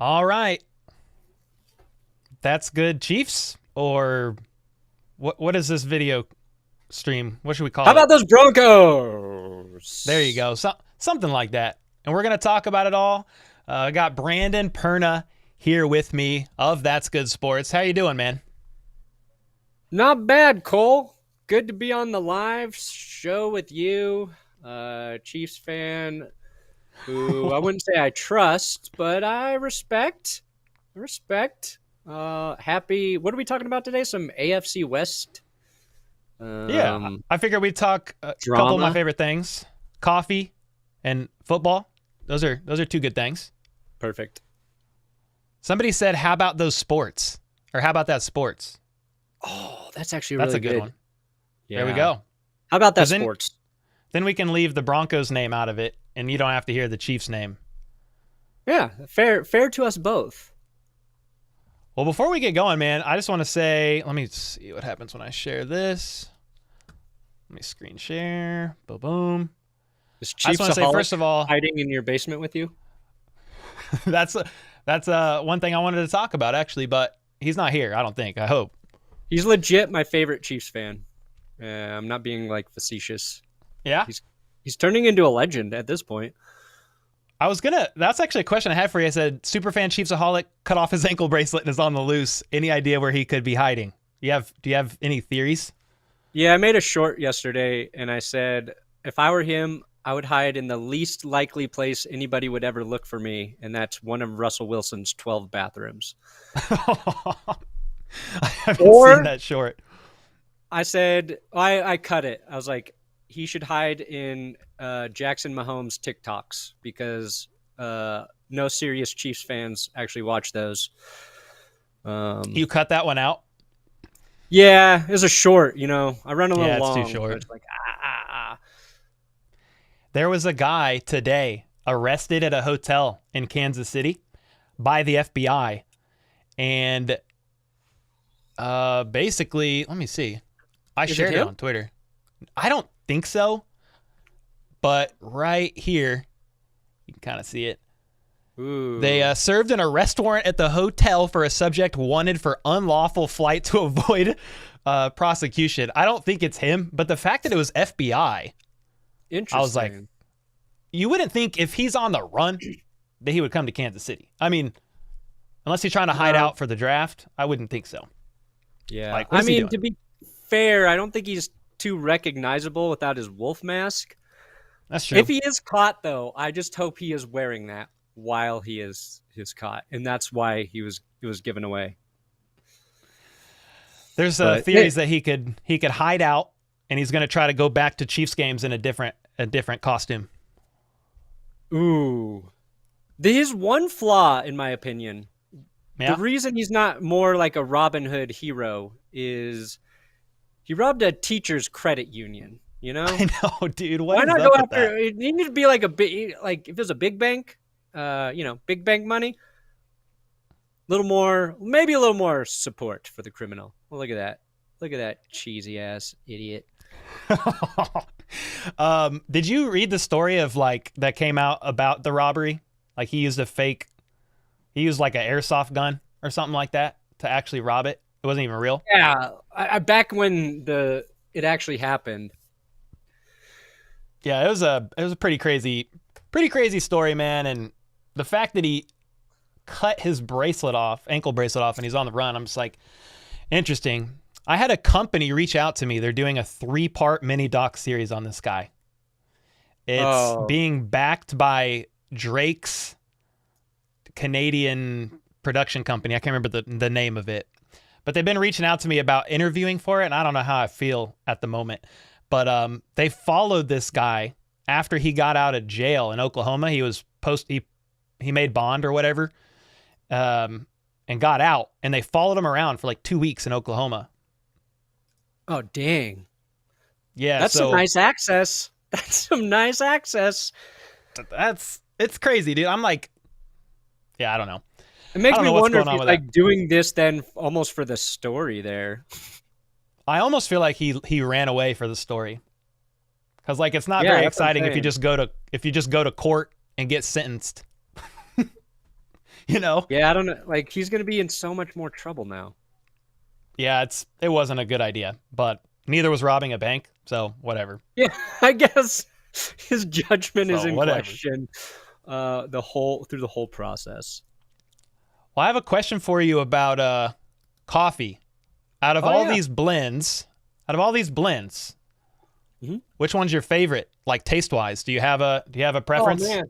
All right. That's good, Chiefs? Or what is this video stream? What should we How call it? about those There you Broncos? go. Something like that. And we're going to talk about it all. I got Brandon Perna here with me of That's Good Sports. How you doing, man? Not bad, Cole. Good to be on the live show with you. Chiefs fan who I wouldn't say I trust, but I respect. Respect. Happy. What are we talking about today? Some AFC West Yeah, um, I figured we'd talk a couple of my drama. favorite things: coffee and football. Those are two good things. Perfect. Somebody said, "How about those sports?" Or "How about that sports?" Oh, that's actually That's really a good good. one. There we Yeah. go. How about that Because then sports? then we can leave the Broncos name out of it, and you don't have to hear the Chiefs name. Yeah, fair to us both. Well, before we get going, man, I just want to say, let me see what happens when I share this. Let me screen share. Boom, boom. Is I just want to say, Chiefsaholic first of all, hiding in your basement with you? that's one thing I wanted to talk about actually, but he's not here. I don't think. I hope. He's legit my favorite Chiefs fan. I'm not being like facetious. Yeah. He's turning into a legend at this point. That's actually a question I had for you. I said, Superfan Chiefsaholic cut off his ankle bracelet and is on the loose. Any idea where he could be hiding? Do you have any theories? Yeah, I made a short yesterday, and I said if I were him, I would hide in the least likely place anybody would ever look for me, and that's one of Russell Wilson's 12 bathrooms. I haven't seen Or that short. I said I cut it. I was like, he should hide in Jackson Mahomes TikToks because no serious Chiefs fans actually watch those. You cut that one out? Yeah, it was a short. I run a little Yeah, it's too long. So short. it's like ah. There was a guy today arrested at a hotel in Kansas City by the FBI. And basically, let me see. I Is it shared it him? on Twitter. I don't think so, but right here, you can kind of see it. They Ooh. served an arrest warrant at the hotel for a subject wanted for unlawful flight to avoid prosecution. I don't think it's him, but the fact that it was FBI, I was like, Interesting. you wouldn't think if he's on the run that he would come to Kansas City. I mean, unless he's trying to hide No. out for the draft, I wouldn't think so. Yeah. Like, what I is he mean, doing? to be fair, I don't think he's too recognizable without his wolf mask. That's true. If he is caught, though, I just hope he is wearing that while he is caught, and that's why he was given away. There's But theories that he could hide out, and he's going to try to go back to Chiefs games in a different costume. ooh, there's one flaw in my opinion. The Yeah, reason he's not more like a Robin Hood hero is he robbed a teacher's credit union. You know, I know, dude. What why is not go up with after? that? It needed to be like a big, like if it's a big bank, big bank money. Little more, maybe a little more support for the criminal. Well, look at that. Look at that cheesy ass idiot. Did you read the story of like that came out about the robbery? Like he used like an airsoft gun or something like that to actually rob it. It wasn't even real. Yeah, I back when it actually happened. Yeah, it was a pretty crazy story, man. And the fact that he cut his ankle bracelet off, and he's on the run, I'm just like, interesting. I had a company reach out to me. They're doing a 3-part mini doc series on this guy. It's Oh, being backed by Drake's Canadian production company. I can't remember the name of it. But they've been reaching out to me about interviewing for it, and I don't know how I feel at the moment. But they followed this guy after he got out of jail in Oklahoma. He made bond or whatever, and got out. And they followed him around for like 2 weeks in Oklahoma. oh, dang! Yeah, That's some so nice access. That's some nice access. it's crazy, dude. I'm like, yeah, I don't know. It I makes don't me know what's wonder going if on he's with that. like doing this then almost for the story there. I almost feel like he ran away for the story. Cause like it's not Yeah, very that's what I'm exciting if you saying. just go to court and get sentenced. you know? Yeah, I don't know. Like, he's going to be in so much more trouble now. Yeah, it wasn't a good idea, but neither was robbing a bank, so whatever. Yeah, I guess his judgment is So in whatever. question through the whole process. Well, I have a question for you about coffee. Out of Oh, all yeah. these blends, Mhm. which one's your favorite? Like taste wise, do you have a preference? Oh, man.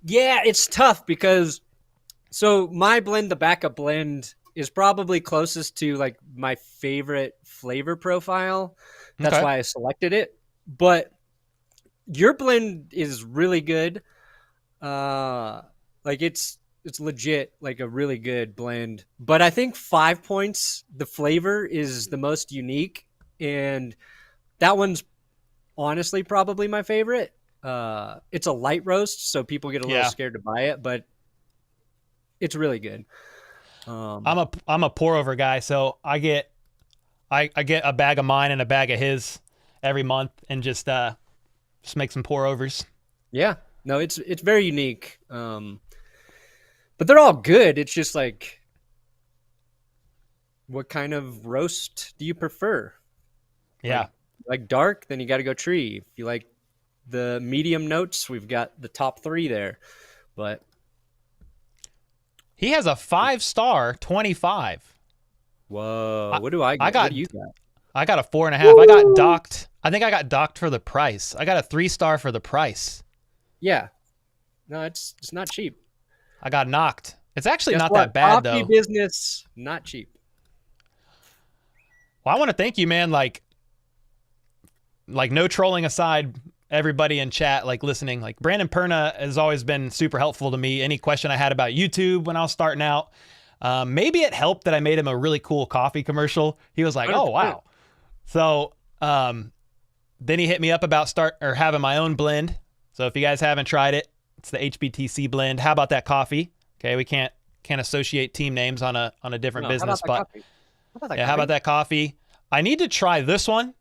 Yeah, it's tough because so my blend, the backup blend, is probably closest to like my favorite flavor profile. That's Okay. why I selected it. But your blend is really good. Like it's legit like a really good blend. But I think 5 points, the flavor is the most unique, and that one's honestly probably my favorite. It's a light roast, so people get a little Yeah. scared to buy it, but it's really good. I'm a pour over guy, so I get a bag of mine and a bag of his every month and just make some pour overs. Yeah, no, it's very unique. But they're all good. It's just like, what kind of roast do you prefer? Yeah. Like dark, then you got to go tree. If you like the medium notes, we've got the top 3 there. But He has a 5-star 25. whoa, what do I get? What do you got? I got a 4.5. I got docked. I think I got docked for the price. I got a 3-star for the price. Yeah, no, it's not cheap. I got knocked. It's actually Guess not what? that bad Coffee though. business, not cheap. Well, I want to thank you, man. Like no trolling aside, everybody in chat, like listening, like Brandon Perna has always been super helpful to me. Any question I had about YouTube when I was starting out, maybe it helped that I made him a really cool coffee commercial. He was like, 100%. "Oh wow!" So then he hit me up about having my own blend. So if you guys haven't tried it, it's the HBTC blend. How about that coffee? Okay, we can't associate team names on a different business, but how about that coffee? I need to try this one,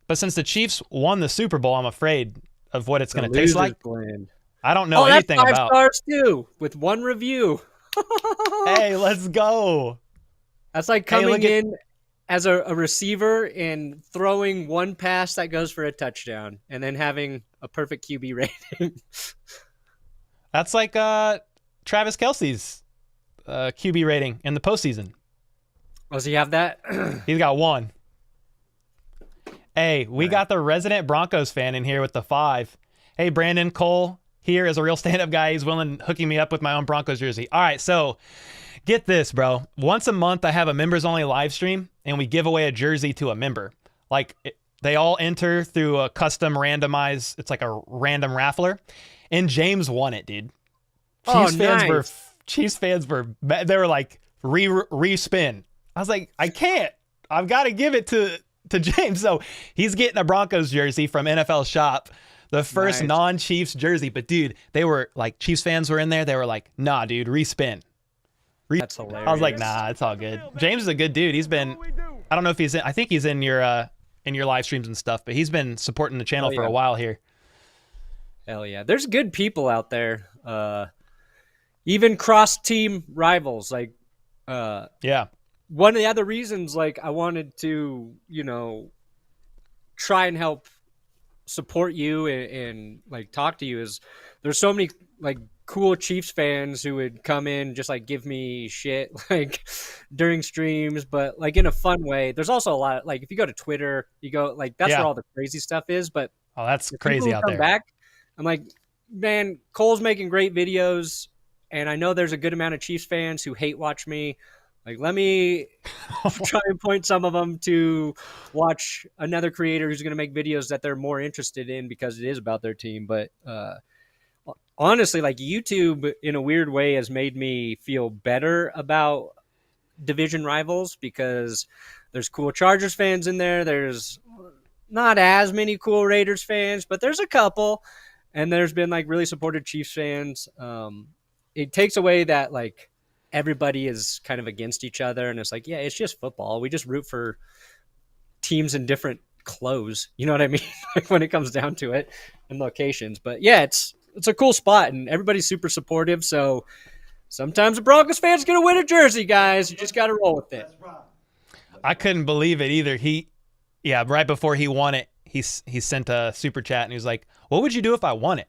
but since the Chiefs won the Super Bowl, I'm afraid of what it's going to taste like. Blend. I don't know That's anything 5 about. stars too, with 1 review. Hey, let's go. That's like coming in as a receiver and throwing 1 pass that goes for a touchdown, and then having a perfect QB rating. That's like Travis Kelce's QB rating in the postseason. Does he have that? He's got 1. Hey, we got the resident Broncos fan in here with the 5. Hey, Brandon Cole here is a real stand-up guy. He's hooking me up with my own Broncos jersey. All right, so get this, bro. Once a month, I have a members-only live stream, and we give away a jersey to a member. Like, they all enter through a custom randomized, it's like a random raffler, and James won it, dude. Chiefs fans were, they were like, re-spin. I was like, I can't. I've got to give it to James. So he's getting a Broncos jersey from NFL Shop, the first non-Chiefs jersey. But dude, they were like, Chiefs fans were in there. They were like, nah, dude, respin. That's hilarious. I was like, nah, it's all good. James is a good dude. He's been, I don't know if I think he's in your live streams and stuff, but he's been supporting the channel for a while here. Hell yeah. There's good people out there. Even cross-team rivals. Like, yeah. One of the other reasons, like, I wanted to, try and help support you and like talk to you is there's so many like cool Chiefs fans who would come in just like give me shit like during streams, but like in a fun way. There's also a lot of, like, if you go to Twitter, you go like that's where all the crazy stuff is. But that's crazy out there. Back, I'm like, man, Cole's making great videos, and I know there's a good amount of Chiefs fans who hate watch me. Like, let me try and point some of them to watch another creator who's going to make videos that they're more interested in because it is about their team. But honestly, like, YouTube in a weird way has made me feel better about division rivals because there's cool Chargers fans in there. There's not as many cool Raiders fans, but there's a couple. And there's been like really supported Chiefs fans. It takes away that like everybody is kind of against each other, and it's like, yeah, it's just football. We just root for teams in different clothes. You know what I mean? Like when it comes down to it, and locations. But yeah, it's a cool spot, and everybody's super supportive. So Sometimes a Broncos fan's going to win a jersey, guys. You just got to roll with it. I couldn't believe it either. Right before he won it, he sent a super chat and he was like, "What would you do if I won it?"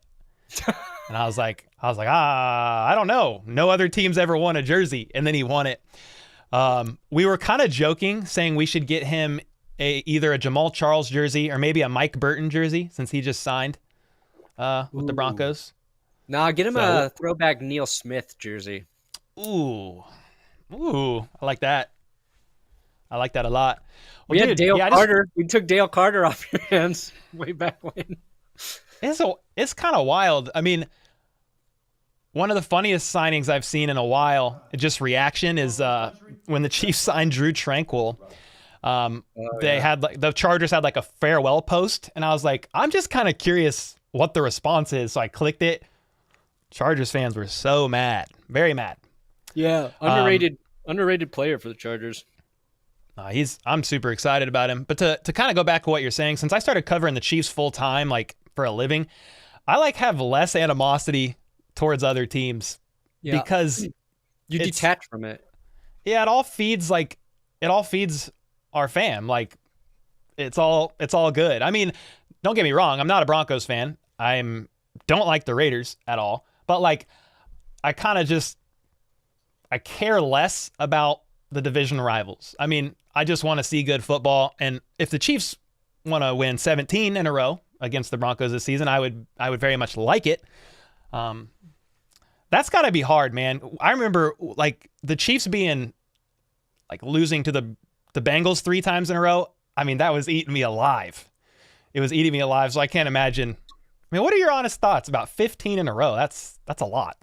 And I was like, I don't know. No other team's ever won a jersey, and then he won it. We were kind of joking, saying we should get him either a Jamal Charles jersey or maybe a Mike Burton jersey since he just signed with the Broncos. Nah, get him a throwback Neil Smith jersey. Ooh, I like that. I like that a lot. Well, we had Dale Carter. We took Dale Carter off your hands way back when. It's kind of wild. I mean, one of the funniest signings I've seen in a while, just reaction, is when the Chiefs signed Drew Tranquill. They had the Chargers had like a farewell post, and I was like, I'm just kind of curious what the response is. So I clicked it. Chargers fans were so mad, very mad. Yeah, underrated player for the Chargers. I'm super excited about him. But to kind of go back to what you're saying, since I started covering the Chiefs full time, like for a living, I have less animosity towards other teams because you detach from it. Yeah, it all feeds our fam. Like it's all good. I mean, don't get me wrong, I'm not a Broncos fan. Don't like the Raiders at all. But like I care less about the division rivals. I mean, I just want to see good football, and if the Chiefs want to win 17 in a row against the Broncos this season, I would very much like it. That's got to be hard, man. I remember like the Chiefs being like losing to the Bengals 3 times in a row. I mean, that was eating me alive. It was eating me alive. So I can't imagine. I mean, what are your honest thoughts about 15 in a row? That's a lot.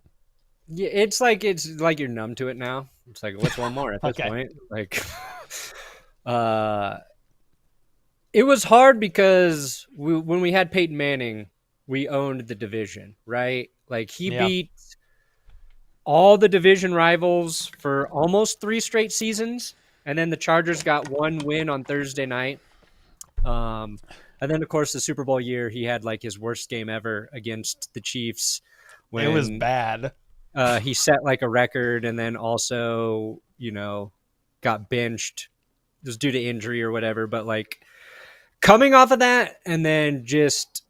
Yeah, it's like you're numb to it now. It's like, what's one more at this point? Like, it was hard because when we had Peyton Manning, we owned the division, right? Like he beat all the division rivals for almost 3 straight seasons, and then the Chargers got 1 win on Thursday night. And then, of course, the Super Bowl year, he had like his worst game ever against the Chiefs. It was bad. He set like a record, and then also, got benched just due to injury or whatever. But like coming off of that, and then just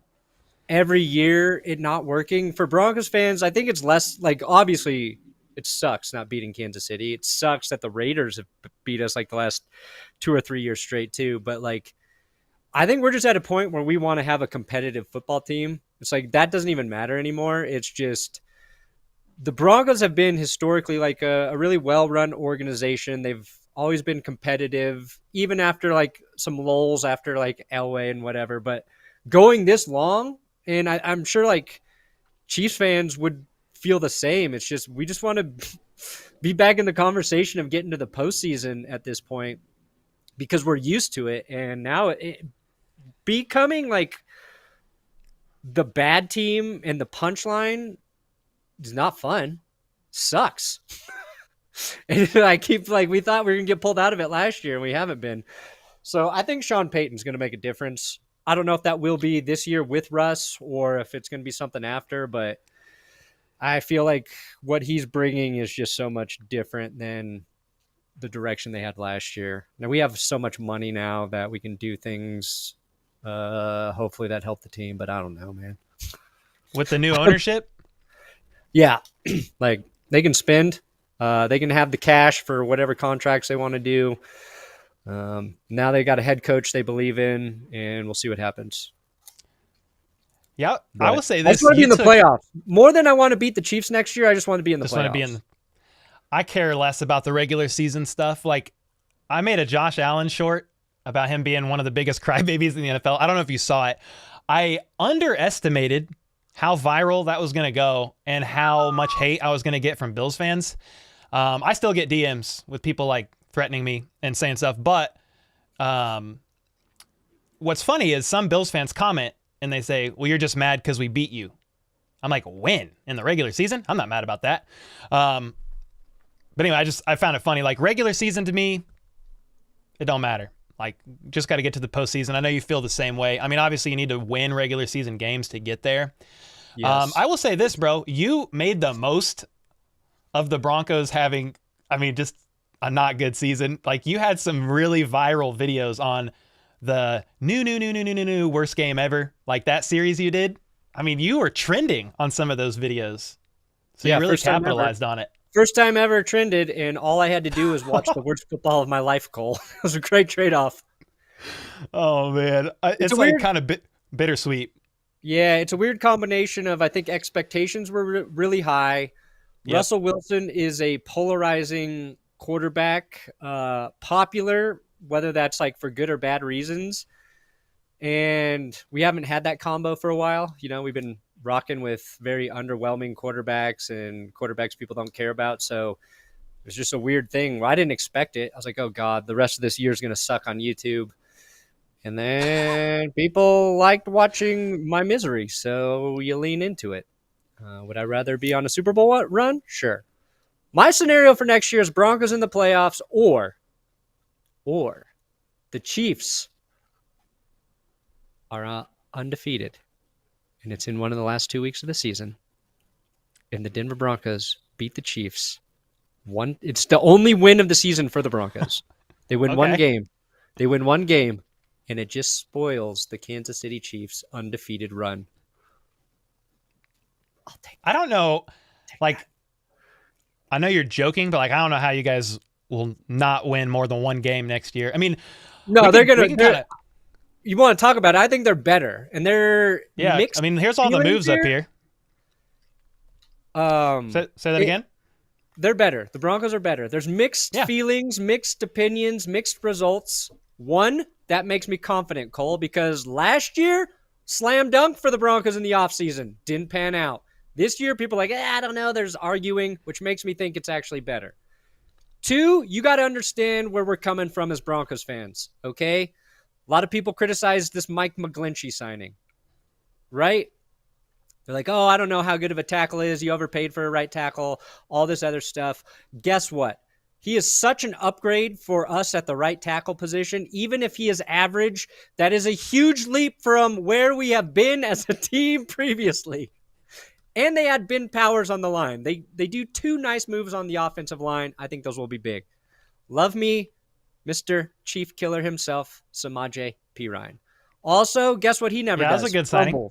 every year it not working for Broncos fans, I think it's less like, obviously it sucks not beating Kansas City. It sucks that the Raiders have beat us like the last 2 or 3 years straight too. But like, I think we're just at a point where we want to have a competitive football team. It's like that doesn't even matter anymore. It's just the Broncos have been historically like a really well-run organization. They've always been competitive, even after like some lulls after like Elway and whatever. But going this long, and I'm sure like Chiefs fans would feel the same. It's just we just want to be back in the conversation of getting to the postseason at this point because we're used to it. And now becoming like the bad team and the punchline is not fun. Sucks. And I keep like, we thought we were gonna get pulled out of it last year and we haven't been. So I think Sean Payton's gonna make a difference. I don't know if that will be this year with Russ or if it's gonna be something after, but I feel like what he's bringing is just so much different than the direction they had last year. Now we have so much money now that we can do things. Hopefully that helped the team, but I don't know, man. With the new ownership? Yeah. Like they can spend, they can have the cash for whatever contracts they want to do. Now they got a head coach they believe in, and we'll see what happens. Yeah, but I will say this. I just want to be in the playoffs. More than I want to beat the Chiefs next year, I just want to be in the playoffs. I care less about the regular season stuff. Like, I made a Josh Allen short about him being one of the biggest crybabies in the NFL. I don't know if you saw it. I underestimated how viral that was going to go and how much hate I was going to get from Bills fans. I still get DMs with people like threatening me and saying stuff. But what's funny is some Bills fans comment and they say, well, you're just mad because we beat you. I'm like, when? In the regular season? I'm not mad about that. But anyway, I found it funny. Like regular season to me, it don't matter. Like, just got to get to the postseason. I know you feel the same way. I mean, obviously, you need to win regular season games to get there. Yes. I will say this, bro. You made the most of the Broncos having, I mean, just a not good season. Like, you had some really viral videos on the new worst game ever, like that series you did. I mean, you were trending on some of those videos, so you really capitalized on it. First time ever trended, and all I had to do was watch the worst football of my life, Cole. It was a great trade-off. Oh man, it's like weird, kind of bittersweet. Yeah, it's a weird combination of, I think expectations were really high. Yep. Russell Wilson is a polarizing quarterback, popular, whether that's like for good or bad reasons. And we haven't had that combo for a while. You know, we've been rocking with very underwhelming quarterbacks and quarterbacks people don't care about. So it was just a weird thing. Well, I didn't expect it. I was like, oh God, the rest of this year is going to suck on YouTube. And then people liked watching my misery, so you lean into it. Would I rather be on a Super Bowl run? Sure. My scenario for next year is Broncos in the playoffs or the Chiefs are undefeated, and it's in one of the last 2 weeks of the season, and the Denver Broncos beat the Chiefs. It's the only win of the season for the Broncos. They win one game. They win one game. And it just spoils the Kansas City Chiefs' undefeated run. I don't know. Like, I know you're joking, but like, I don't know how you guys will not win more than one game next year. I mean, no, they're going to. You want to talk about it? I think they're better, and they're mixed. I mean, here's all the moves up here. Say that again. They're better. The Broncos are better. There's mixed feelings, mixed opinions, mixed results. One, that makes me confident, Cole, because last year, slam dunk for the Broncos in the offseason. Didn't pan out. This year, people are like, I don't know. There's arguing, which makes me think it's actually better. Two, you got to understand where we're coming from as Broncos fans, okay? A lot of people criticize this Mike McGlinchey signing, right? They're like, oh, I don't know how good of a tackle is. You overpaid for a right tackle, all this other stuff. Guess what? He is such an upgrade for us at the right tackle position. Even if he is average, that is a huge leap from where we have been as a team previously. And they had Ben Powers on the line. They do two nice moves on the offensive line. I think those will be big. Love me, Mr. Chief Killer himself, Samaje Perine. Also, guess what he never does? That's a good signing.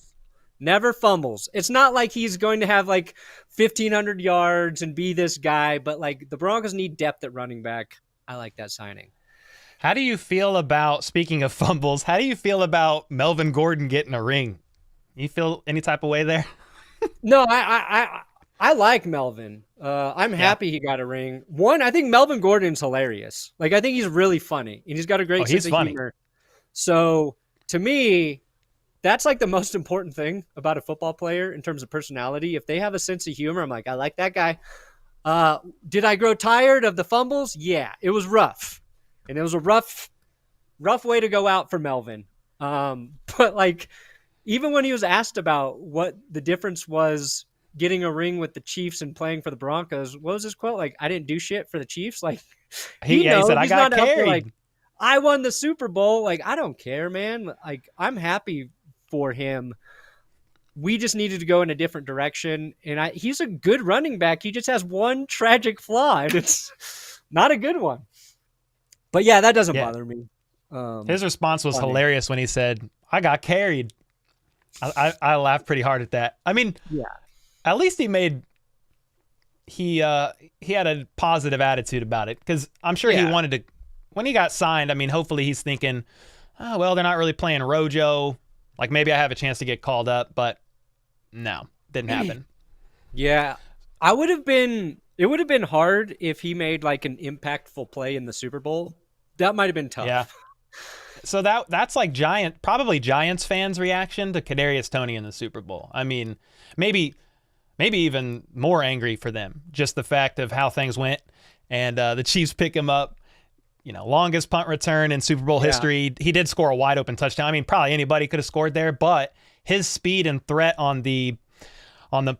Never fumbles. It's not like he's going to have like 1,500 yards and be this guy, but like the Broncos need depth at running back. I like that signing. How do you feel about, speaking of fumbles, how do you feel about Melvin Gordon getting a ring? You feel any type of way there? No, I like Melvin. I'm happy he got a ring. One, I think Melvin Gordon's hilarious. Like, I think he's really funny, and he's got a great sense of humor. So to me, that's like the most important thing about a football player in terms of personality. If they have a sense of humor, I'm like, I like that guy. Did I grow tired of the fumbles? Yeah, it was rough. And it was a rough way to go out for Melvin. But like, even when he was asked about what the difference was getting a ring with the Chiefs and playing for the Broncos, what was his quote? Like, I didn't do shit for the Chiefs. Like, he said, I got carried. Like, I won the Super Bowl. Like, I don't care, man. Like, I'm happy for him. We just needed to go in a different direction. And he's a good running back. He just has one tragic flaw, and it's not a good one. But yeah, that doesn't bother me. His response was hilarious when he said, I got carried. I laughed pretty hard at that. I mean, at least he had a positive attitude about it, because I'm sure he wanted to, when he got signed, I mean, hopefully he's thinking, oh, well, they're not really playing Rojo. Like, maybe I have a chance to get called up, but no, didn't happen. Yeah. It would have been hard if he made like an impactful play in the Super Bowl. That might have been tough. Yeah. So that's like probably Giants fans' reaction to Kadarius Toney in the Super Bowl. I mean, maybe even more angry for them. Just the fact of how things went, and the Chiefs pick him up. You know, longest punt return in Super Bowl history. He did score a wide open touchdown. I mean, probably anybody could have scored there, but his speed and threat on the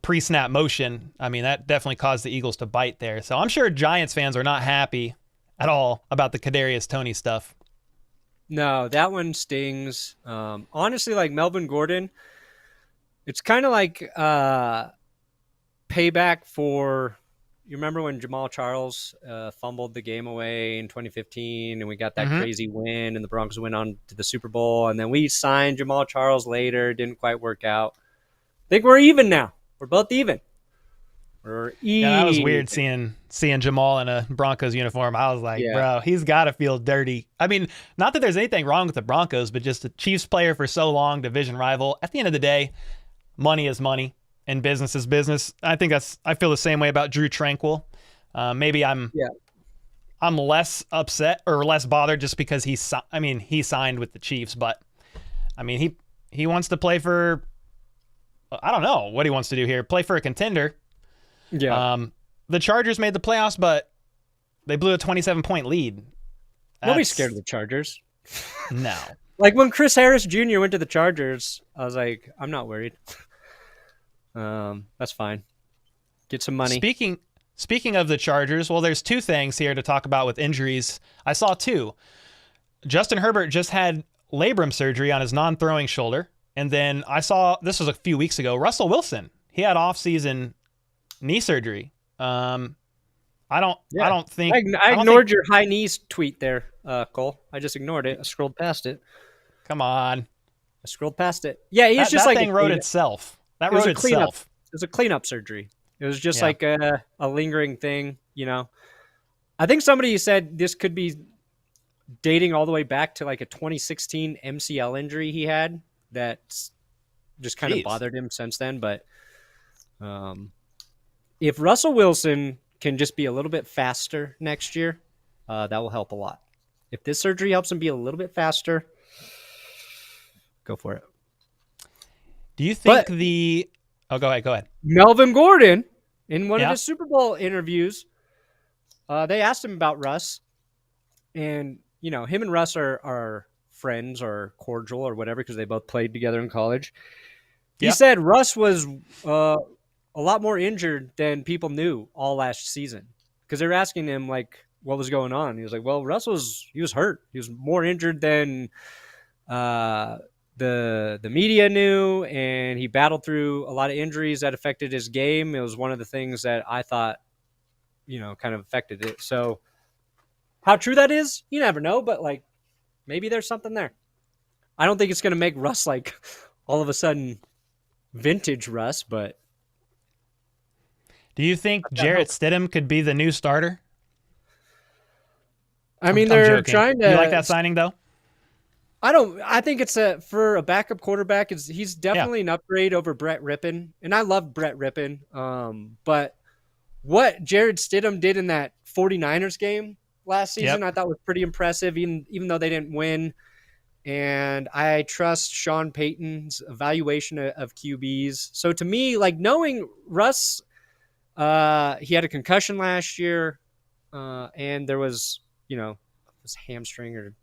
pre-snap motion, I mean, that definitely caused the Eagles to bite there. So I'm sure Giants fans are not happy at all about the Kadarius Toney stuff. No, that one stings. Honestly, like Melvin Gordon, it's kind of like payback for you remember when Jamal Charles fumbled the game away in 2015 and we got that Mm-hmm. crazy win and the Broncos went on to the Super Bowl and then we signed Jamal Charles later. Didn't quite work out. I think we're even now. We're both even. We're Yeah, that was even. weird seeing Jamal in a Broncos uniform. I was like, Yeah. bro, he's got to feel dirty. I mean, not that there's anything wrong with the Broncos, but just a Chiefs player for so long, division rival. At the end of the day, money is money and business is business. I feel the same way about Drew Tranquil. Maybe I'm less upset or less bothered just because he signed with the Chiefs, but I mean, he wants to play for, I don't know what he wants to do here. Play for a contender. Yeah. The Chargers made the playoffs, but they blew a 27-point lead. Nobody's scared of the Chargers. No. Like when Chris Harris Jr. went to the Chargers, I was like, I'm not worried. That's fine. Get some money. Speaking of the Chargers, well, there's two things here to talk about with injuries. I saw two. Justin Herbert just had labrum surgery on his non-throwing shoulder, and then I saw, this was a few weeks ago, Russell Wilson. He had off-season knee surgery. I don't think I ignored your high knees tweet there, Cole. I just ignored it. I scrolled past it. Come on. I scrolled past it. Yeah, he's just that like thing wrote itself. That it was wrote a cleanup. itself. It was a cleanup surgery. It was just like a lingering thing, you know. I think somebody said this could be dating all the way back to like a 2016 MCL injury he had that just kind of bothered him since then. But if Russell Wilson can just be a little bit faster next year, that will help a lot. If this surgery helps him be a little bit faster, go for it. Do you think go ahead. Melvin Gordon, in one of his Super Bowl interviews, they asked him about Russ. And, you know, him and Russ are friends or cordial or whatever because they both played together in college. He said Russ was a lot more injured than people knew all last season because they were asking him, like, what was going on. He was like, well, Russ was hurt. He was more injured than the media knew, and he battled through a lot of injuries that affected his game. It was one of the things that I thought, you know, kind of affected it. So how true that is, you never know, but like maybe there's something there. I don't think it's going to make Russ like all of a sudden vintage Russ, but do you think Jarrett Stidham could be the new starter? I mean, they're joking. trying to. You like that signing though? I think it's for a backup quarterback. He's definitely an upgrade over Brett Rippon, and I love Brett Rippon. But what Jared Stidham did in that 49ers game last season, I thought was pretty impressive, even though they didn't win. And I trust Sean Payton's evaluation of QBs. So to me, like knowing Russ, he had a concussion last year, and there was, you know, his hamstring or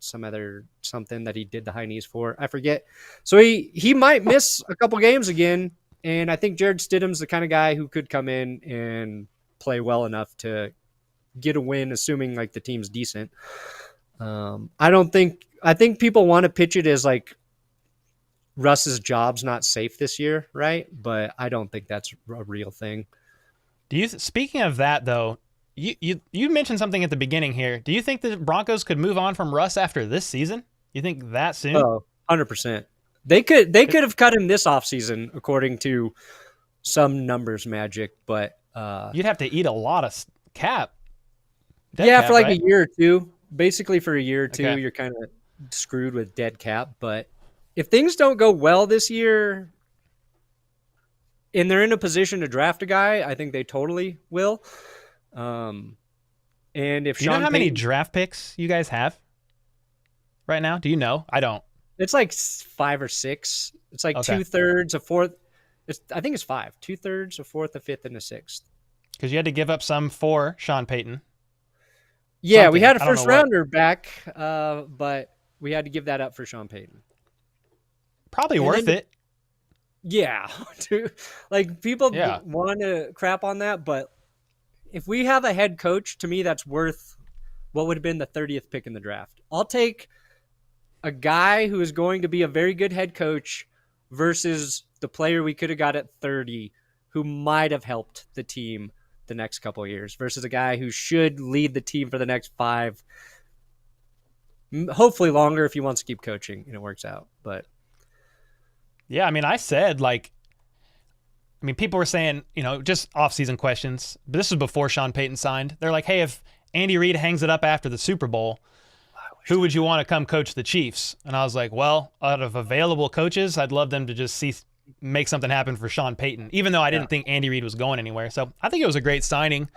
something that he did the high knees for. I forget. So he might miss a couple games again. And I think Jared Stidham's the kind of guy who could come in and play well enough to get a win, assuming like the team's decent. I think people want to pitch it as like Russ's job's not safe this year, right? But I don't think that's a real thing. Speaking of that though, you mentioned something at the beginning here. Do you think the Broncos could move on from Russ after this season? You think that soon? Oh, 100%. They could have cut him this offseason according to some numbers magic, but you'd have to eat a lot of cap. For like a year or two. Basically for a year or two, you're kind of screwed with dead cap. But if things don't go well this year and they're in a position to draft a guy, I think they totally will. And if you know how many draft picks you guys have right now? Do you know? I don't. It's like 5 or 6. It's like 2/3, a fourth. I think it's 5. 2/3, a fourth, a fifth, and a sixth. Because you had to give up some for Sean Payton. Yeah, we had a first rounder back, but we had to give that up for Sean Payton. Probably worth it. Yeah, like people want to crap on that, but if we have a head coach, to me, that's worth what would have been the 30th pick in the draft. I'll take a guy who is going to be a very good head coach versus the player we could have got at 30 who might have helped the team the next couple of years versus a guy who should lead the team for the next 5, hopefully longer if he wants to keep coaching and it works out. But yeah, I mean, people were saying, just off-season questions, but this was before Sean Payton signed. They're like, hey, if Andy Reid hangs it up after the Super Bowl, who would you want to come coach the Chiefs? And I was like, well, out of available coaches, I'd love them to just make something happen for Sean Payton, even though I didn't think Andy Reid was going anywhere. So I think it was a great signing,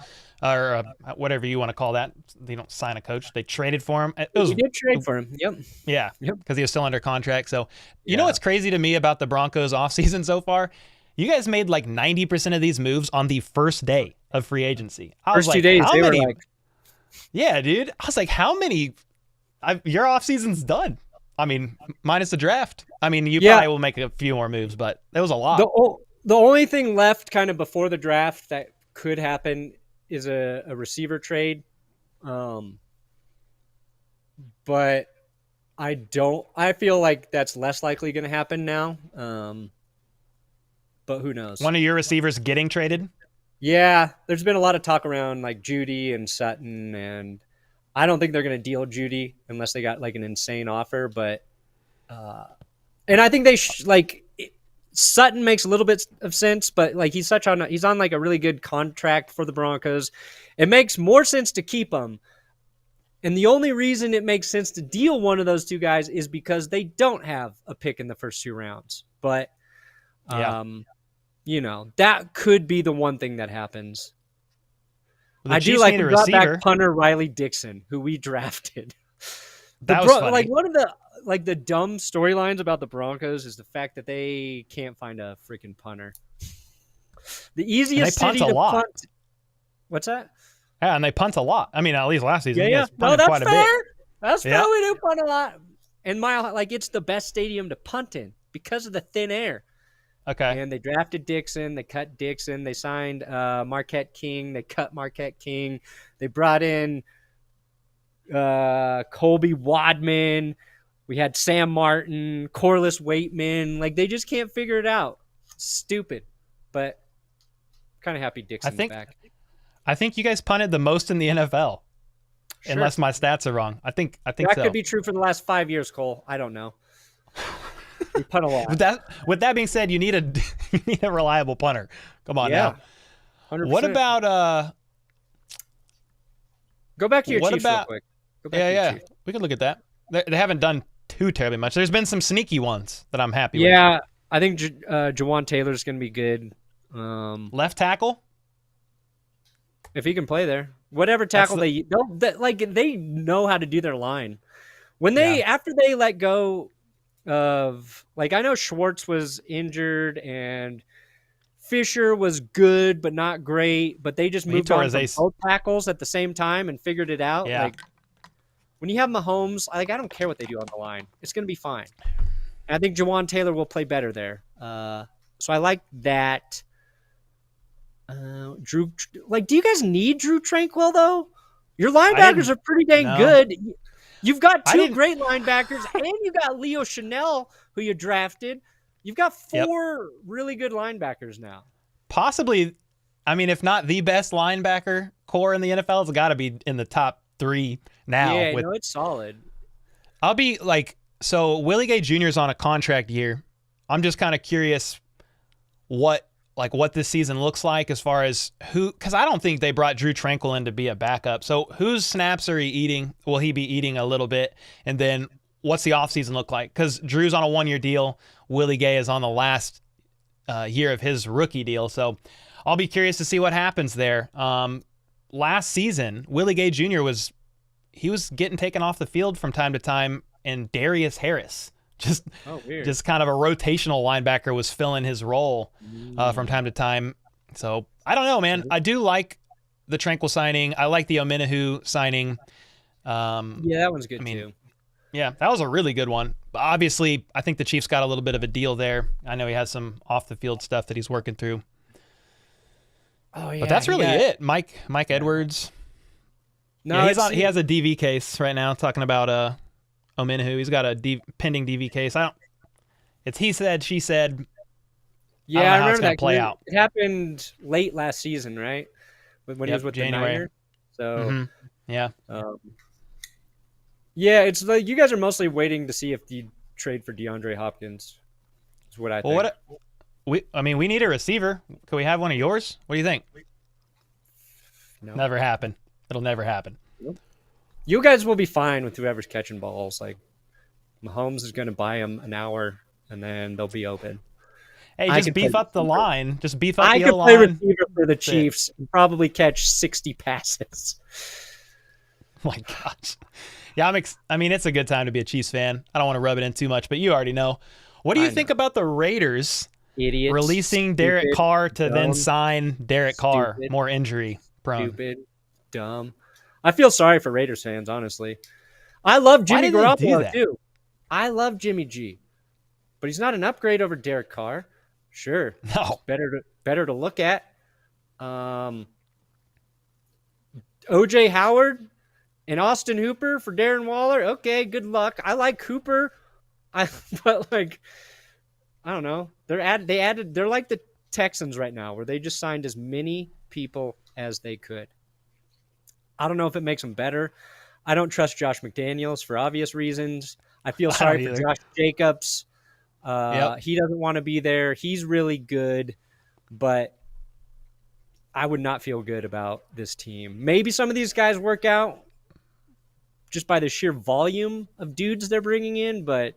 or whatever you want to call that. They don't sign a coach. They traded for him. You did trade for him. Yep. Yeah, because he was still under contract. So you know what's crazy to me about the Broncos offseason so far? You guys made like 90% of these moves on the first day of free agency. First 2 days, they were like... Yeah, dude. I was like, how many... your offseason's done. I mean, minus the draft. I mean, you probably will make a few more moves, but there was a lot. The only thing left kind of before the draft that could happen is a receiver trade. But I feel like that's less likely going to happen now. But who knows? One of your receivers getting traded? Yeah, there's been a lot of talk around like Judy and Sutton, and I don't think they're going to deal Judy unless they got like an insane offer. But and I think they Sutton makes a little bit of sense, but like he's on like a really good contract for the Broncos. It makes more sense to keep him. And the only reason it makes sense to deal one of those two guys is because they don't have a pick in the first 2 rounds. But that could be the one thing that happens. Well, I do like we brought back punter Riley Dixon, who we drafted. That was funny. Like one of the dumb storylines about the Broncos is the fact that they can't find a freaking punter. The easiest city to punt. What's that? Yeah, and they punt a lot. I mean, at least last season. Yeah. No, that's fair. That's fair. Yeah. We do punt a lot. And it's the best stadium to punt in because of the thin air. Okay. And they drafted Dixon. They cut Dixon. They signed Marquette King. They cut Marquette King. They brought in Colby Wadman. We had Sam Martin, Corliss Waitman. Like, they just can't figure it out. It's stupid. But kind of happy Dixon's back. I think you guys punted the most in the NFL. Sure. Unless my stats are wrong. I think that so. Could be true for the last 5 years, Cole. I don't know. We punt a lot. With that being said, you need a reliable punter. Come on now. 100%. What about go back to your Chiefs real quick. Yeah. We can look at that. They haven't done too terribly much. There's been some sneaky ones that I'm happy with. Yeah, I think Jawan Taylor's going to be good. Left tackle? If he can play there. Whatever tackle they know how to do their line. When after they let go of, like, I know Schwartz was injured and Fisher was good but not great, but they just moved on from both tackles at the same time and figured it out. Yeah. Like, when you have Mahomes, I don't care what they do on the line. It's going to be fine. And I think Jawan Taylor will play better there. So I like that. Drew, do you guys need Drew Tranquil though? Your linebackers are pretty dang good. You've got 2 great linebackers, and you got Leo Chanel, who you drafted. You've got 4 really good linebackers now. Possibly, I mean, if not the best linebacker core in the NFL, it's got to be in the top 3 now. Yeah, it's solid. I'll be like, so Willie Gay Jr. is on a contract year. I'm just kind of curious what this season looks like as far as because I don't think they brought Drew Tranquil in to be a backup. So whose snaps are he eating? Will he be eating a little bit? And then what's the offseason look like? Because Drew's on a 1-year deal. Willie Gay is on the last year of his rookie deal. So I'll be curious to see what happens there. Last season, Willie Gay Jr. was getting taken off the field from time to time, and Darius Harris, just kind of a rotational linebacker, was filling his role from time to time. So I don't know, man. I do like the Tranquil signing. I like the Omenahu signing. That one's good too. Yeah, that was a really good one. But obviously, I think the Chiefs got a little bit of a deal there. I know he has some off-the-field stuff that he's working through. Oh yeah, but that's really it. Mike Edwards. No, he has a DV case right now. Talking about Omenahu, he's got a pending DV case. It's he said, she said. Yeah, I remember that play out. It happened late last season, right? when he was with January. the Niners. So, yeah. Yeah, it's like you guys are mostly waiting to see if you trade for DeAndre Hopkins. Is what I think. We need a receiver. Can we have one of yours? What do you think? No. Never happen. It'll never happen. You guys will be fine with whoever's catching balls. Like Mahomes is going to buy them an hour, and then they'll be open. Hey, just beef up the line. Just beef up I the could O-line. play receiver for the Chiefs and probably catch 60 passes. Oh my gosh. Yeah, it's a good time to be a Chiefs fan. I don't want to rub it in too much, but you already know. What do you think about the Raiders releasing Derek Carr to then sign Derek Carr, more injury prone? Stupid, dumb. I feel sorry for Raiders fans, honestly. I love Jimmy Garoppolo, too. I love Jimmy G. But he's not an upgrade over Derek Carr. Sure. No. Better to look at. O.J. Howard and Austin Hooper for Darren Waller. Okay, good luck. I like Hooper. But like, I don't know. They're like the Texans right now, where they just signed as many people as they could. I don't know if it makes them better. I don't trust Josh McDaniels for obvious reasons. I feel sorry for Josh Jacobs. He doesn't want to be there. He's really good, but I would not feel good about this team. Maybe some of these guys work out just by the sheer volume of dudes they're bringing in, but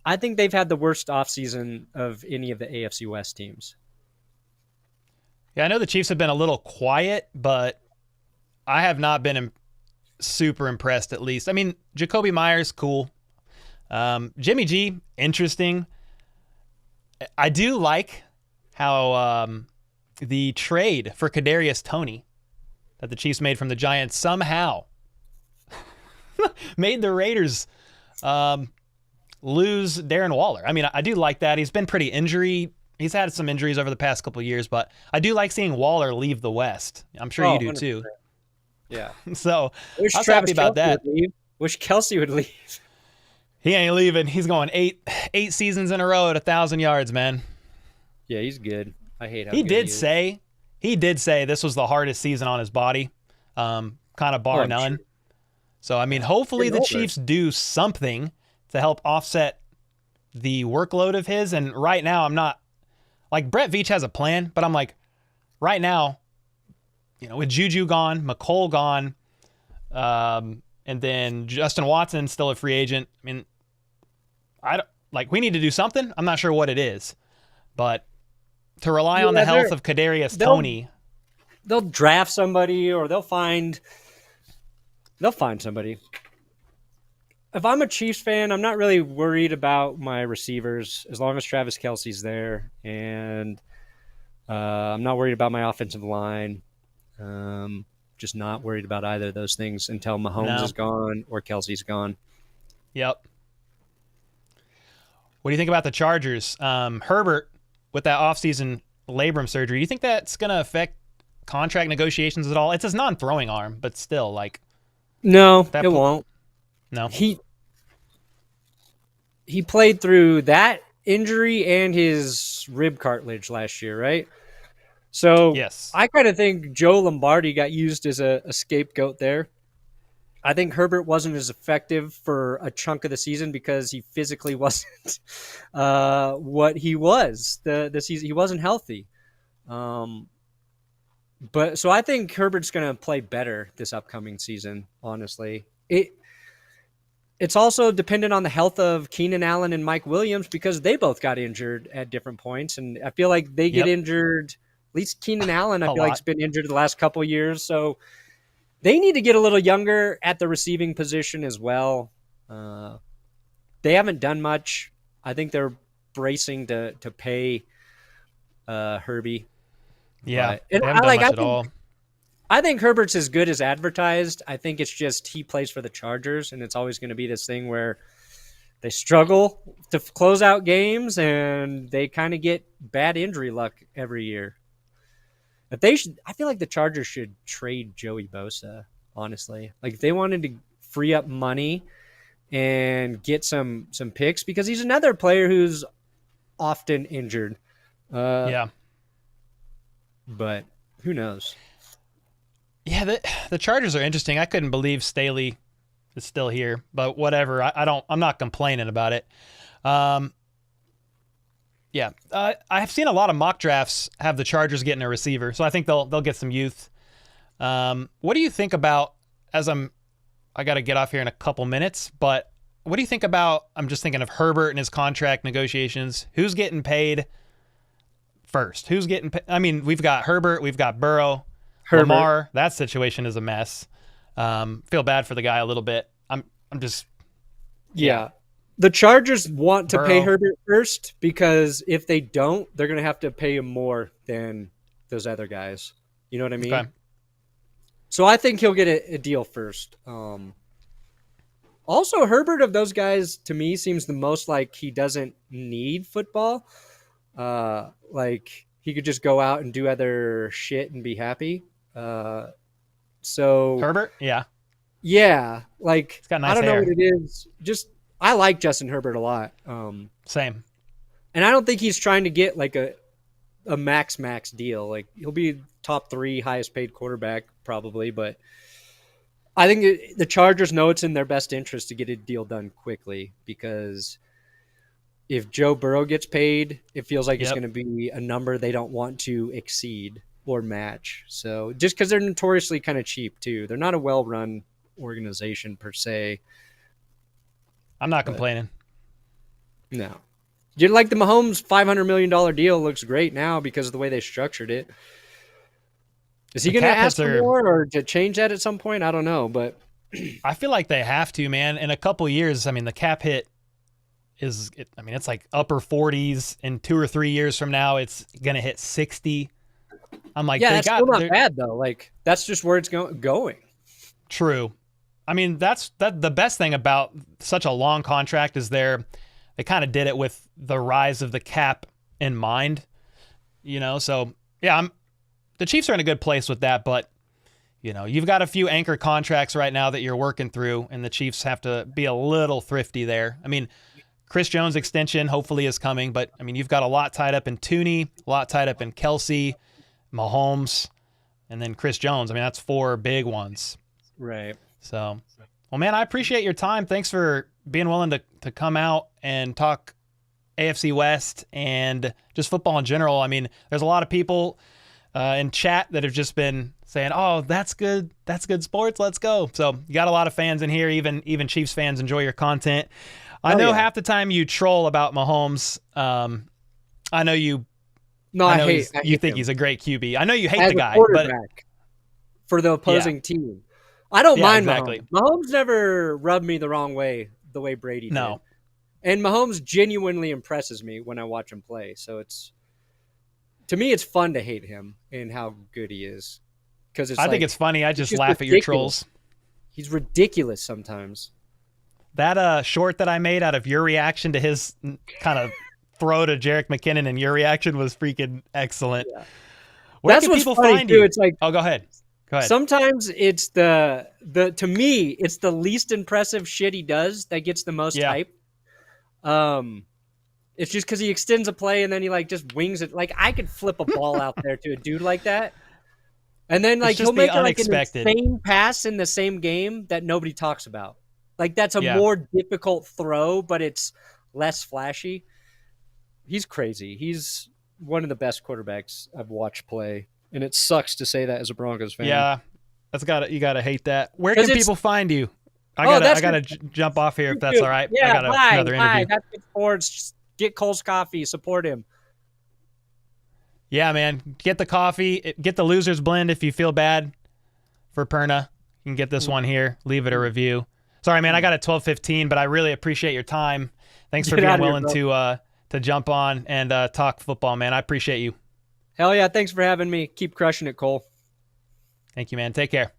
I think they've had the worst offseason of any of the AFC West teams. Yeah, I know the Chiefs have been a little quiet, but I have not been super impressed, at least. I mean, Jacoby Myers, cool. Jimmy G, interesting. I do like how the trade for Kadarius Toney that the Chiefs made from the Giants somehow made the Raiders lose Darren Waller. I mean, I do like that. He's been pretty injury. He's had some injuries over the past couple of years, but I do like seeing Waller leave the West. I'm sure you do 100%. Too. Yeah. So I was happy about that. Wish Kelsey would leave. He ain't leaving. He's going eight seasons in a row at 1,000 yards, man. Yeah, he's good. I hate how he did say this was the hardest season on his body, kind of bar none. Sure. So I mean, hopefully the Chiefs do something to help offset the workload of his. And right now, I'm not like Brett Veach has a plan, but I'm like, right now, with Juju gone, McColl gone, and then Justin Watson still a free agent. I mean, we need to do something. I'm not sure what it is, but to rely on the health of Kadarius Toney, they'll draft somebody or they'll find somebody. If I'm a Chiefs fan, I'm not really worried about my receivers as long as Travis Kelce's there, and I'm not worried about my offensive line. Just not worried about either of those things until Mahomes is gone or Kelce's gone. Yep. What do you think about the Chargers? Herbert, with that offseason labrum surgery, do you think that's going to affect contract negotiations at all? It's his non-throwing arm, but still, like... No, it won't. No? He played through that injury and his rib cartilage last year, right? So yes. I kind of think Joe Lombardi got used as a scapegoat there. I think Herbert wasn't as effective for a chunk of the season because he physically wasn't what he was the season. He wasn't healthy. But so I think Herbert's going to play better this upcoming season, honestly. It's also dependent on the health of Keenan Allen and Mike Williams because they both got injured at different points. And I feel like they get injured. At least Keenan Allen, I feel like, has been injured the last couple of years. So they need to get a little younger at the receiving position as well. They haven't done much. I think they're bracing to pay Herbie. Yeah, I think Herbert's as good as advertised. I think it's just he plays for the Chargers, and it's always going to be this thing where they struggle to close out games, and they kind of get bad injury luck every year. But I feel like the Chargers should trade Joey Bosa, honestly. Like if they wanted to free up money and get some picks, because he's another player who's often injured. Yeah. But who knows? Yeah, the Chargers are interesting. I couldn't believe Staley is still here, but whatever. I'm not complaining about it. Yeah, I've seen a lot of mock drafts have the Chargers getting a receiver, so I think they'll get some youth. What do you think about, I got to get off here in a couple minutes, but what do you think about, I'm just thinking of Herbert and his contract negotiations. Who's getting paid first? Who's getting paid? I mean, we've got Herbert, we've got Burrow, Lamar. That situation is a mess. Feel bad for the guy a little bit. I'm just. Yeah. The Chargers want to pay Herbert first because if they don't, they're going to have to pay him more than those other guys. You know what I mean? Okay. So I think he'll get a deal first. Also, Herbert of those guys, to me, seems the most like he doesn't need football. Like he could just go out and do other shit and be happy. So Herbert, yeah, like he's got nice I don't hair. know what it is. Just I like Justin Herbert a lot. Same. And I don't think he's trying to get like a max deal. Like he'll be top 3 highest paid quarterback probably, but I think the Chargers know it's in their best interest to get a deal done quickly because if Joe Burrow gets paid, it feels like it's going to be a number they don't want to exceed or match. So just because they're notoriously kind of cheap too, they're not a well-run organization per se. I'm not complaining. No. You like the Mahomes $500 million deal looks great now because of the way they structured it. Is he going to ask for more or to change that at some point? I don't know, but I feel like they have to, man. In a couple years, I mean, the cap hit it's like upper 40s. In 2 or 3 years from now, it's going to hit 60. I'm like, that's still not bad though. Like that's just where it's going. True. I mean, that's the best thing about such a long contract is they kind of did it with the rise of the cap in mind, so yeah, the Chiefs are in a good place with that, but you've got a few anchor contracts right now that you're working through, and the Chiefs have to be a little thrifty there. I mean, Chris Jones' extension hopefully is coming, but I mean, you've got a lot tied up in Tooney, a lot tied up in Kelsey, Mahomes, and then Chris Jones. I mean, that's 4 big ones. Right. So, well, man, I appreciate your time. Thanks for being willing to come out and talk AFC West and just football in general. I mean, there's a lot of people in chat that have just been saying, "Oh, that's good sports. Let's go." So you got a lot of fans in here. Even Chiefs fans enjoy your content. I know half the time you troll about Mahomes. I know you. No, I hate you think him. He's a great QB. I know you hate As the guy, but for the opposing team, I don't mind exactly. Mahomes. Mahomes never rubbed me the wrong way the way Brady did. No. And Mahomes genuinely impresses me when I watch him play. So to me, it's fun to hate him and how good he is. Because I think it's funny. I just laugh at your trolls. He's ridiculous sometimes. That short that I made out of your reaction to his kind of throw to Jerick McKinnon and your reaction was freaking excellent. Yeah. Where can people find you? It's like, oh, go ahead. Sometimes it's to me, it's the least impressive shit he does that gets the most hype. It's just because he extends a play and then he like just wings it. Like I could flip a ball out there to a dude like that. And then like he'll make like an insane pass in the same game that nobody talks about. Like that's a more difficult throw, but it's less flashy. He's crazy. He's one of the best quarterbacks I've watched play. And it sucks to say that as a Broncos fan. Yeah. You gotta hate that. Where can people find you? I gotta jump off here if that's all right. Yeah, I got another interview. That's good sports. Just get Cole's coffee. Support him. Yeah, man. Get the coffee. Get the Losers Blend if you feel bad for Perna. You can get this one here. Leave it a review. Sorry, man. I got it 12:15, but I really appreciate your time. Thanks for being willing to jump on and talk football, man. I appreciate you. Hell yeah. Thanks for having me. Keep crushing it, Cole. Thank you, man. Take care.